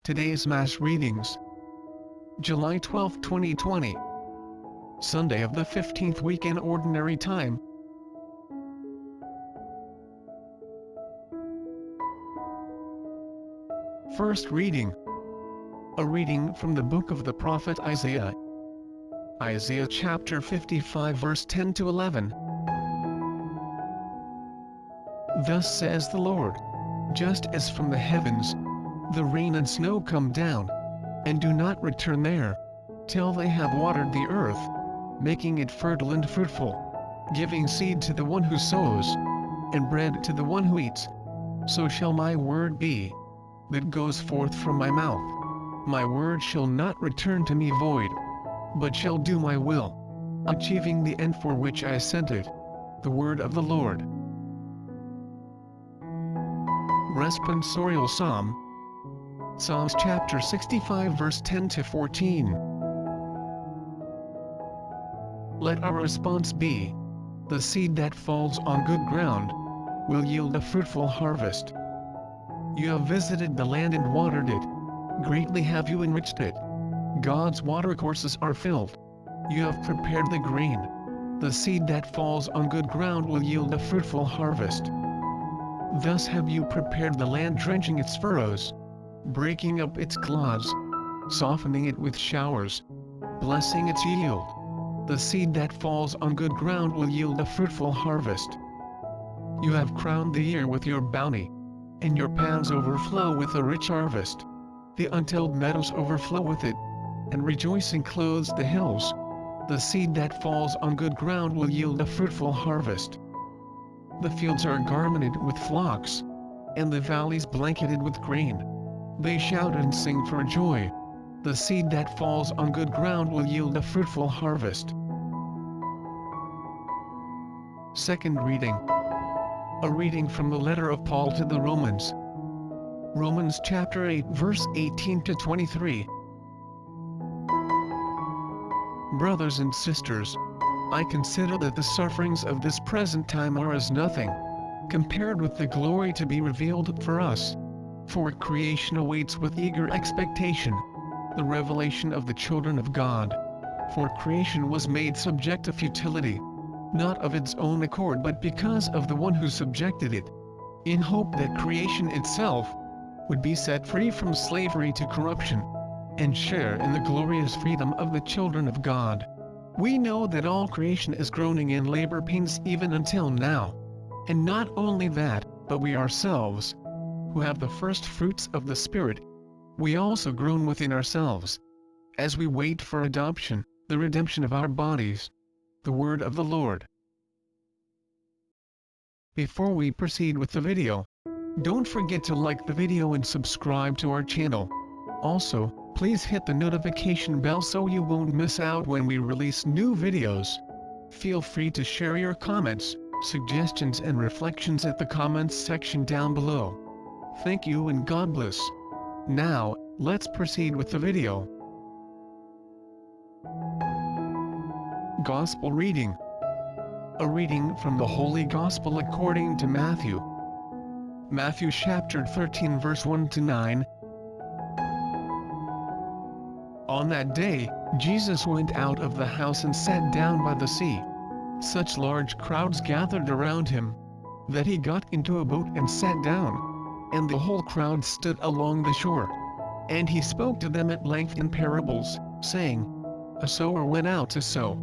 Today's Mass readings. July 12, 2020. Sunday of the 15th week in Ordinary Time. First reading. A reading from the book of the prophet Isaiah. Isaiah chapter 55 verse 10 to 11. Thus says the Lord, just as from the heavens the rain and snow come down, and do not return there, till they have watered the earth, making it fertile and fruitful, giving seed to the one who sows, and bread to the one who eats, so shall my word be, that goes forth from my mouth. My word shall not return to me void, but shall do my will, achieving the end for which I sent it. The word of the Lord. Responsorial Psalm. Psalms chapter 65 verse 10 to 14. Let our response be, the seed that falls on good ground will yield a fruitful harvest. You have visited the land and watered it. Greatly have you enriched it. God's watercourses are filled. You have prepared the grain. The seed that falls on good ground will yield a fruitful harvest. Thus have you prepared the land, drenching its furrows, breaking up its clods, softening it with showers, blessing its yield. The seed that falls on good ground will yield a fruitful harvest. You have crowned the year with your bounty, and your paths overflow with a rich harvest. The untilled meadows overflow with it, and rejoicing clothes the hills. The seed that falls on good ground will yield a fruitful harvest. The fields are garmented with flocks, and the valleys blanketed with grain. They shout and sing for joy. The seed that falls on good ground will yield a fruitful harvest. Second reading. A reading from the letter of Paul to the Romans. Romans chapter 8 verse 18 to 23. Brothers and sisters, I consider that the sufferings of this present time are as nothing, compared with the glory to be revealed for us. For creation awaits with eager expectation the revelation of the children of God. For creation was made subject to futility, not of its own accord but because of the one who subjected it, in hope that creation itself would be set free from slavery to corruption, and share in the glorious freedom of the children of God. We know that all creation is groaning in labor pains even until now. And not only that, but we ourselves, who have the first fruits of the Spirit, we also groan within ourselves, as we wait for adoption, the redemption of our bodies. The word of the Lord. Before we proceed with the video, don't forget to like the video and subscribe to our channel. Also, please hit the notification bell so you won't miss out when we release new videos. Feel free to share your comments, suggestions and reflections at the comments section down below. Thank you and God bless. Now, let's proceed with the video. Gospel reading. A reading from the Holy Gospel according to Matthew. Matthew chapter 13 verse 1 to 9. On that day, Jesus went out of the house and sat down by the sea. Such large crowds gathered around him, that he got into a boat and sat down, and the whole crowd stood along the shore. And he spoke to them at length in parables, saying, A sower went out to sow.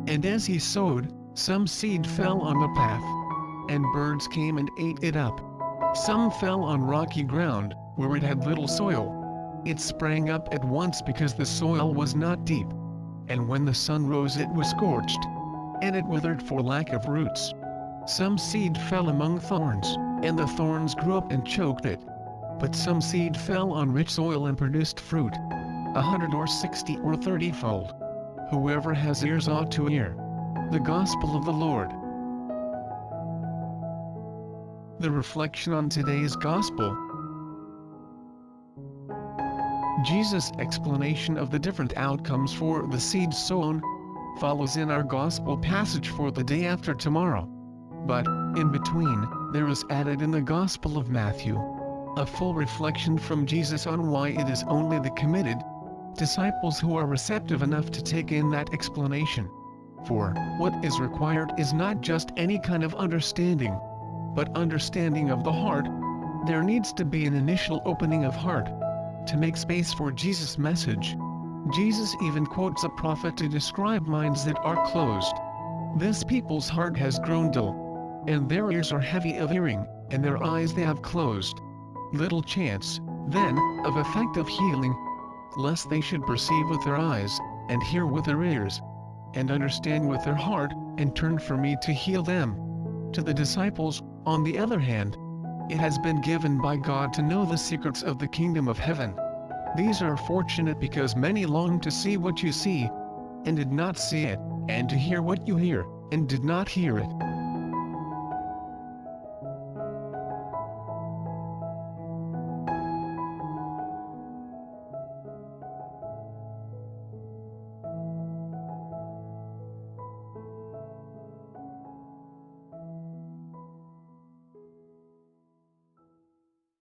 And as he sowed, some seed fell on the path, and birds came and ate it up. Some fell on rocky ground, where it had little soil. It sprang up at once because the soil was not deep. And when the sun rose it was scorched, and it withered for lack of roots. Some seed fell among thorns, and the thorns grew up and choked it. But some seed fell on rich soil and produced fruit, 100 or 60 or 30-fold. Whoever has ears ought to hear. The Gospel of the Lord. The reflection on today's Gospel. Jesus' explanation of the different outcomes for the seed sown follows in our Gospel passage for the day after tomorrow. But, in between, there is added in the Gospel of Matthew. A full reflection from Jesus on why it is only the committed disciples who are receptive enough to take in that explanation. For what is required is not just any kind of understanding, but understanding of the heart. There needs to be an initial opening of heart to make space for Jesus' message. Jesus even quotes a prophet to describe minds that are closed. This people's heart has grown dull, and their ears are heavy of hearing, and their eyes they have closed. Little chance, then, of effective healing, lest they should perceive with their eyes, and hear with their ears, and understand with their heart, and turn from me to heal them. To the disciples, on the other hand, it has been given by God to know the secrets of the kingdom of heaven. These are fortunate because many long to see what you see, and did not see it, and to hear what you hear, and did not hear it.